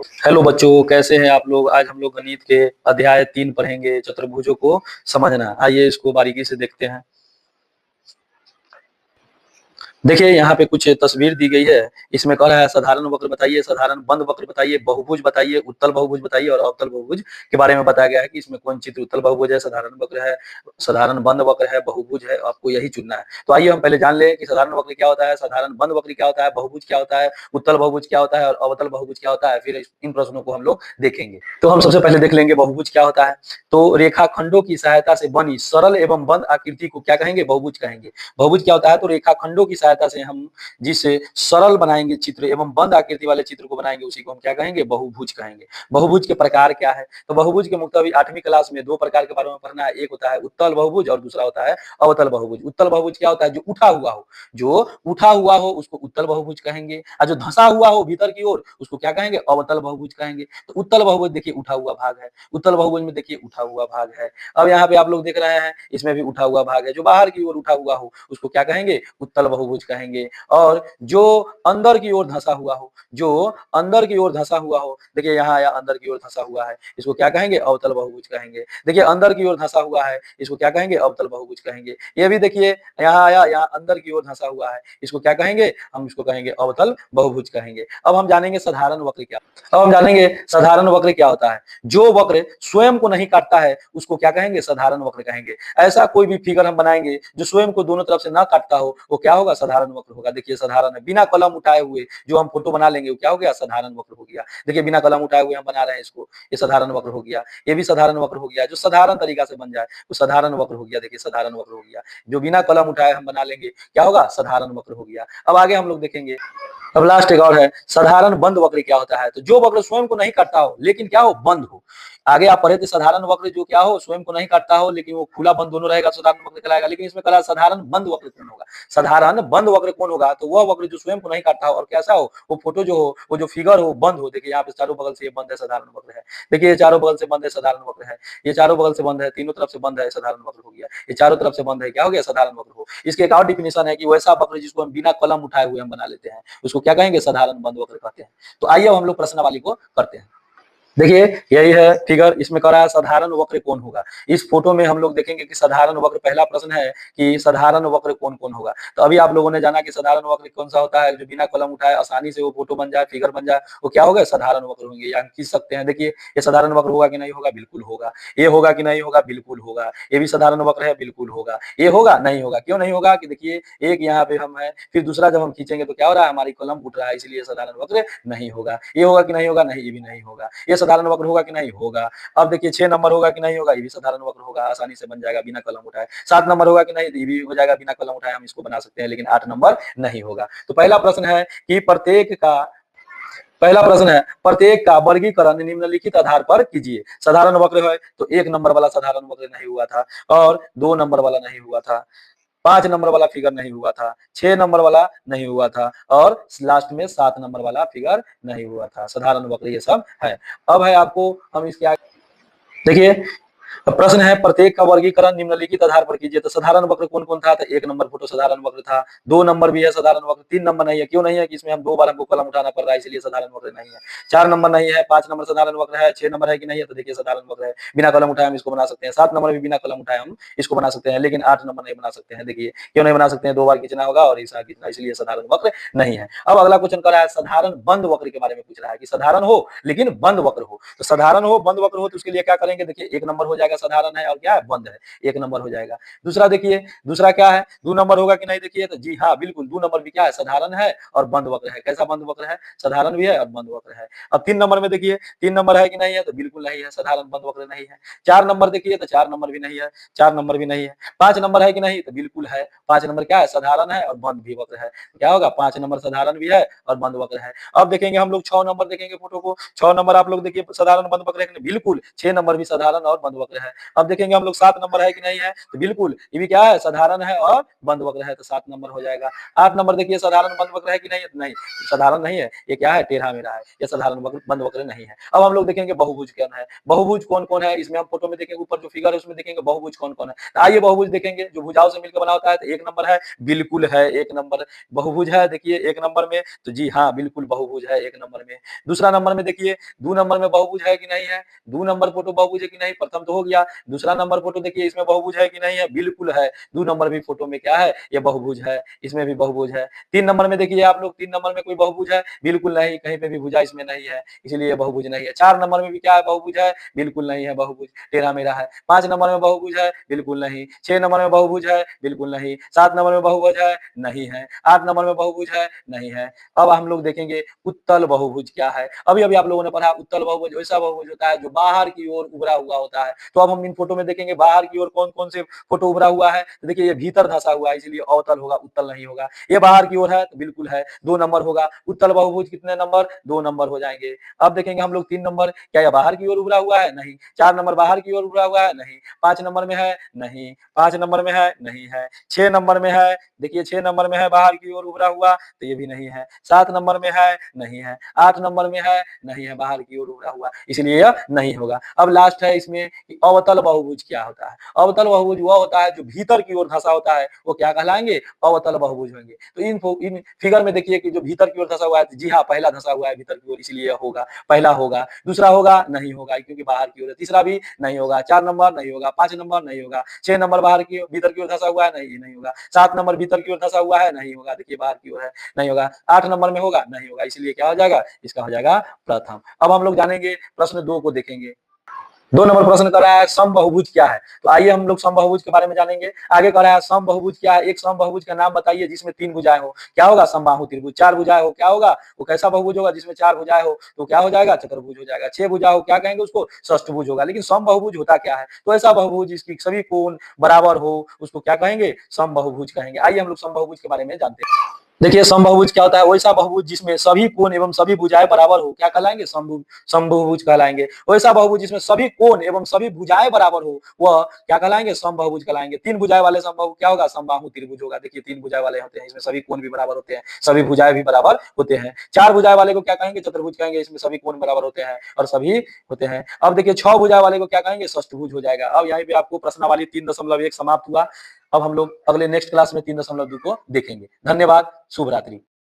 Hello बच्चों, कैसे हैं आप लोग। आज हम लोग गणित के अध्याय 3 पढ़ेंगे, चतुर्भुजों को समझना। आइए इसको बारीकी से देखते हैं। देखिए यहाँ पे कुछ तस्वीर दी गई है। इसमें कह रहा है साधारण वक्र बताइए, साधारण बंद वक्र बताइए, बहुभुज बताइए, उत्तल बहुभुज बताइए और अवतल बहुभुज के बारे में बताया गया है कि इसमें कौन चित्र उत्तल बहुभुज है, साधारण वक्र है, साधारण बंद वक्र है, बहुभुज है। आपको यही चुनना है। तो आइए हम पहले जान लें कि साधारण वक्र क्या होता है, साधारण बंद वक्र क्या होता है, बहुभुज क्या होता है, उत्तल बहुभुज क्या होता है और अवतल बहुभुज क्या होता है। फिर इन प्रश्नों को हम लोग देखेंगे। तो हम सबसे पहले देख लेंगे बहुभुज क्या होता है। तो रेखाखंडों की सहायता से बनी सरल एवं बंद आकृति को क्या कहेंगे, बहुभुज कहेंगे। बहुभुज क्या होता है, तो रेखाखंडों की सहायता से हम जिसे सरल बनाएंगे चित्र एवं बंद आकृति वाले चित्र को बनाएंगे, उसी को हम क्या कहेंगे, बहुभुज कहेंगे। बहुभुज के प्रकार क्या है, तो बहुभुज के मुख्यतः 8वीं क्लास में 2 प्रकार के बारे में पढ़ना है। एक होता है उत्तल बहुभुज और दूसरा होता है अवतल बहुभुज। उत्तल बहुभुज क्या होता है, जो उठा हुआ हो उसको उत्तल बहुभुज कहेंगे, और जो धंसा हुआ हो भीतर की ओर उसको क्या कहेंगे, अवतल बहुभुज कहेंगे। तो उत्तल बहुभुज देखिए उठा हुआ भाग है, उत्तल बहुभुज में देखिए उठा हुआ भाग है। अब यहाँ पे आप लोग देख रहे हैं, इसमें भी उठा हुआ भाग है। जो बाहर की ओर उठा हुआ हो उसको क्या कहेंगे, उत्तल बहुभुज कहेंगे। और जो अंदर की ओर धंसा हुआ हो, जो अंदर की ओर धंसा हुआ हो, देखिए यहाँ आया अंदर की ओर धंसा हुआ है, इसको क्या कहेंगे, अवतल बहुभुज कहेंगे। देखिए अंदर की ओर धंसा हुआ है, इसको क्या कहेंगे, अवतल बहुभुज कहेंगे। ये भी देखिए यहाँ आया, यहाँ अंदर की ओर धंसा हुआ है, इसको क्या कहेंगे, हम इसको कहेंगे अवतल बहुभुज कहेंगे। अब हम जानेंगे साधारण वक्र क्या। अब हम जानेंगे साधारण वक्र क्या होता है। जो वक्र स्वयं को नहीं काटता है उसको क्या कहेंगे, साधारण वक्र कहेंगे। ऐसा कोई भी फिगर हम बनाएंगे जो स्वयं को दोनों तरफ से ना काटता हो, वो क्या होगा, साधारण वक्र होगा। देखिए साधारण है, बिना कलम उठाए हुए जो हम फोटो बना लेंगे वो क्या हो गया, साधारण वक्र हो गया। देखिए बिना कलम उठाए हुए हम बना रहे हैं इसको, ये साधारण वक्र हो गया। ये भी साधारण वक्र हो गया, जो साधारण तरीका से बन जाए वो साधारण वक्र हो गया। देखिए साधारण वक्र हो गया, जो बिना कलम उठाए हम बना लेंगे क्या होगा, साधारण वक्र हो गया। अब आगे हम लोग देखेंगे। अब लास्ट एक और है, साधारण बंद वक्र क्या होता है। तो जो वक्र स्वयं को नहीं काटता हो लेकिन क्या हो, बंद हो। आगे आप पढ़े थे साधारण वक्र जो क्या हो, स्वयं को नहीं काटता हो लेकिन वो खुला बंद दोनों रहेगा, साधारण वक्र कहलाएगा। लेकिन इसमें कहा साधारण बंद वक्र कौन होगा। साधारण बंद वक्र कौन होगा, तो वह वक्र जो स्वयं को नहीं काटता हो और कैसा हो, वो फोटो जो हो, वो जो फिगर हो बंद हो। देखिए यहाँ पे चारों बगल से ये बंद है, साधारण वक्र है। देखिए ये चारों बगल से बंद है, साधारण वक्र है। ये चारों बगल से बंद है, तीनों तरफ से बंद है, साधारण वक्र हो गया। ये चारों तरफ से बंद है, क्या हो गया, साधारण वक्र हो। इसके एक और डिफिनेशन है कि वैसा वक्र जिसको हम बिना कलम उठाए हुए हम बना लेते हैं उसको क्या कहेंगे, साधारण बंद वक्र कहते हैं। तो आइए हम लोग प्रश्नावली को करते हैं। देखिए यही है फिगर, इसमें कह रहा है साधारण वक्र कौन होगा। इस फोटो में हम लोग देखेंगे कि साधारण वक्र, पहला प्रश्न है कि साधारण वक्र कौन कौन होगा। तो अभी आप लोगों ने जाना कि साधारण वक्र कौन सा होता है, जो बिना कलम उठाए आसानी से वो फोटो बन जाए, फिगर बन जाए, वो क्या होगा, साधारण वक्र होंगे। या खींच सकते हैं। देखिए ये साधारण वक्र होगा कि नहीं होगा, बिल्कुल होगा। ये होगा कि नहीं होगा, बिल्कुल होगा। ये भी साधारण वक्र है, बिल्कुल होगा। ये होगा, नहीं होगा। क्यों नहीं होगा, कि देखिए एक यहाँ पे हम है, फिर दूसरा जब हम खींचेंगे तो क्या हो रहा है, हमारी कलम उठ रहा है, इसलिए साधारण वक्र नहीं होगा। ये होगा कि नहीं होगा, नहीं, ये भी नहीं होगा। ये साधारण वक्र होगा कि नहीं होगा। अब देखिए 6 नंबर होगा कि नहीं होगा, ये भी साधारण वक्र होगा, आसानी से बन जाएगा बिना कलम उठाए। 7 नंबर होगा कि नहीं, ये भी हो जाएगा बिना कलम उठाए, हम इसको बना सकते हैं। लेकिन 8 नंबर नहीं होगा। तो पहला प्रश्न है कि प्रत्येक का वर्गीकरण निम्नलिखित आधार पर कीजिए। साधारण वक्र है तो 1 नंबर वाला साधारण वक्र नहीं हुआ था, और 2 नंबर वाला नहीं हुआ था, 5 नंबर वाला फिगर नहीं हुआ था, 6 नंबर वाला नहीं हुआ था, और लास्ट में 7 नंबर वाला फिगर नहीं हुआ था। साधारण वक्र ये सब है। अब है आपको, हम इसके आगे देखिए प्रश्न है, प्रत्येक का वर्गीकरण निम्नलिखित आधार पर कीजिए। तो साधारण वक्र कौन कौन था, तो 1 नंबर फोटो साधारण वक्र था, 2 नंबर भी है साधारण वक्र, 3 नंबर नहीं है। क्यों नहीं है, कि इसमें हम 2 बार हमको कलम उठाना पड़ रहा है, इसलिए साधारण वक्र नहीं है। 4 नंबर नहीं है, 5 नंबर साधारण वक्र है, 6 नंबर है कि नहीं है, तो देखिए साधारण वक्र है, बिना कलम उठाए हम इसको बना सकते हैं। 7 नंबर भी बिना कलम उठाए हम इसको बना सकते हैं, लेकिन 8 नंबर नहीं बना सकते हैं। देखिए क्यों नहीं बना सकते हैं, 2 बार खींचना होगा और ऐसा खींचना, इसलिए साधारण वक्र नहीं है। अब अगला क्वेश्चन कर रहा है, साधारण बंद वक्र के बारे में पूछ रहा है कि साधारण हो लेकिन बंद वक्र हो। तो साधारण हो, बंद वक्र हो, तो उसके लिए क्या करेंगे, देखिए 1 नंबर हो जाएगा, साधारण है और क्या है, बंद है, 1 नंबर हो जाएगा। दूसरा देखिए, दूसरा क्या है, 2 नंबर होगा कि नहीं, देखिए तो जी हाँ बिल्कुल 2 नंबर भी क्या है, साधारण है और बंद वक्र है। कैसा बंद वक्र है, साधारण भी है और बंद वक्र है। अब 3 नंबर में देखिए, 3 नंबर है कि नहीं है, तो बिल्कुल नहीं है, साधारण बंद वक्र नहीं है। 4 नंबर देखिए, तो 4 नंबर भी नहीं है, 4 नंबर भी नहीं है। 5 नंबर है कि नहीं, तो बिल्कुल है, 5 नंबर क्या है, साधारण है और बंद भी वक्र है। क्या होगा, 5 नंबर साधारण भी है और बंद वक्र है। अब देखेंगे हम लोग 6 नंबर देखेंगे फोटो को, 6 नंबर आप लोग देखिए साधारण बंद वक्र है, बिल्कुल 6 नंबर भी साधारण और बंद वक्र वक्र है। अब देखेंगे हम लोग 7 नंबर है कि नहीं है, तो बिल्कुल ये भी क्या है, साधारण है और बंद वक्र है, तो 7 नंबर हो जाएगा। 8 नंबर देखिए साधारण बंद वक्र है कि नहीं, नहीं साधारण नहीं है, ये क्या है, टेढ़ा मेढ़ा है, ये साधारण वक्र बंद वक्र नहीं है। अब हम लोग देखेंगे बहुभुज कौन है, बहुभुज कौन कौन है, इसमें हम फोटो में देखेंगे, ऊपर जो फिगर है उसमें देखेंगे बहुभुज कौन कौन है। तो आइए बहुभुज देखेंगे, जो भुजाओं से मिलकर बना होता है, तो 1 नंबर है, बिल्कुल है 1 नंबर बहुभुज है, देखिए 1 नंबर में, तो जी हाँ बिल्कुल बहुभुज है 1 नंबर में। दूसरा नंबर में देखिए 2 नंबर में बहुभुज है कि नहीं है, 2 नंबर फोटो बहुभुज है कि नहीं, प्रथम तो हो गया। दूसरा नंबर फोटो देखिए इसमें बहुभुज है कि नहीं है, बिल्कुल है, 2 नंबर भी फोटो में क्या है, ये बहुभुज है, इसमें भी बहुभुज है। 3 नंबर में देखिए आप लोग, 3 नंबर में कोई बहुभुज है, बिल्कुल नहीं, कहीं पे भी भुजा इसमें नहीं है, इसलिए ये बहुभुज नहीं है। 4 नंबर में भी क्या है, बहुभुज है, बिल्कुल नहीं है बहुभुज, टेढ़ा मेढ़ा है। 5 नंबर में बहुभुज है, बिल्कुल नहीं। 6 नंबर में बहुभुज है, बिल्कुल नहीं। 7 नंबर में बहुभुज है, नहीं है। 8 नंबर में बहुभुज है, नहीं है। अब हम लोग देखेंगे उत्तल बहुभुज क्या है। अभी अभी आप लोगों ने पढ़ा, उत्तल बहुभुज वैसा बहुभुज होता है जो बाहर की ओर उभरा हुआ होता है। तो अब हम इन फोटो में देखेंगे बाहर की ओर कौन कौन से फोटो उभरा हुआ है, तो देखिए ये भीतर धंसा हुआ है, इसलिए अवतल होगा, उत्तल नहीं होगा। ये बाहर की ओर है, तो बिल्कुल है, 2 नंबर होगा। उत्तल बहुभुज कितने नंबर, 2 नंबर हो जाएंगे। अब देखेंगे हम लोग 3 नंबर, क्या यह बाहर की ओर उभरा हुआ है, नहीं। 4 नंबर बाहर की ओर उभरा हुआ है, नहीं। 5 नंबर में है, नहीं। 5 नंबर में है, नहीं है। 6 नंबर में है, देखिए 6 नंबर में है बाहर की ओर उभरा हुआ, तो ये भी नहीं है। 7 नंबर में है, नहीं है। 8 नंबर में है, नहीं है, बाहर की ओर उभरा हुआ, इसलिए यह नहीं होगा। अब लास्ट है इसमें कि अवतल बहुभुज क्या होता है। अवतल बहुभुज वह होता है जो भीतर की ओर धंसा होता है, वो क्या कहलाएंगे, अवतल बहुभुज होंगे। तो इन फिगर में देखिए कि जो भीतर की ओर धंसा हुआ है, जी हाँ पहला धंसा हुआ है भीतर की ओर, इसलिए होगा, पहला होगा। दूसरा होगा, नहीं होगा क्योंकि बाहर की ओर है। तीसरा भी नहीं होगा। 4 नंबर नहीं होगा। 5 नंबर नहीं होगा। 6 नंबर बाहर की भीतर की ओर धंसा हुआ है, नहीं होगा। 7 नंबर भीतर की ओर धंसा हुआ है, नहीं होगा, देखिए बाहर की ओर है, नहीं होगा। 8 नंबर में होगा, नहीं होगा, इसलिए क्या हो जाएगा, इसका हो जाएगा प्रथम। अब हम लोग जानेंगे प्रश्न 2 को देखेंगे। 2 नंबर प्रश्न कर रहा है समबाहुभुज क्या है, तो आइए हम लोग समबाहुभुज के बारे में जानेंगे। आगे कर रहा है समबाहुभुज क्या है, एक समबाहुभुज का नाम बताइए जिसमें 3 भुजाएं हो, क्या होगा, समबाहु त्रिभुज। 4 भुजाएं हो, क्या होगा, वो कैसा बहुभुज होगा जिसमें 4 भुजाएं हो, तो क्या हो जाएगा, चतुर्भुज हो जाएगा। 6 भुजा हो, क्या कहेंगे उसको, षष्ठभुज होगा। लेकिन समबाहुभुज होता क्या है, तो ऐसा बहुभुज जिसकी सभी कोण बराबर हो, उसको क्या कहेंगे, समबाहुभुज कहेंगे। आइए हम लोग समबाहुभुज के बारे में जानते हैं। देखिए समबाहुभुज क्या होता है, वैसा बहुभुज जिसमें सभी कोण एवं सभी भुजाएं बराबर हो, क्या कहलाएंगे, समबाहुभुज कहलाएंगे। वैसा बहुभुज जिसमें सभी कोण एवं सभी भुजाएं बराबर हो, वह क्या कहलाएंगे, समबाहुभुज कहलाएंगे। 3 भुजाएं वाले समबाहु क्या होगा, समबाहु त्रिभुज होगा। देखिए 3 भुजाएं वाले होते हैं, इसमें सभी कोण भी बराबर होते हैं, सभी भुजाएं भी बराबर होते हैं। 4 भुजाएं वाले को क्या कहेंगे, चतुर्भुज कहेंगे, इसमें सभी कोण बराबर होते हैं और सभी होते हैं। अब देखिए 6 भुजाएं वाले को क्या कहेंगे, षष्ठभुज हो जाएगा। अब यहाँ पे आपको प्रश्नावली 3.1 समाप्त हुआ। अब हम लोग अगले नेक्स्ट क्लास में 3.2 को देखेंगे। धन्यवाद, शुभ रात्रि।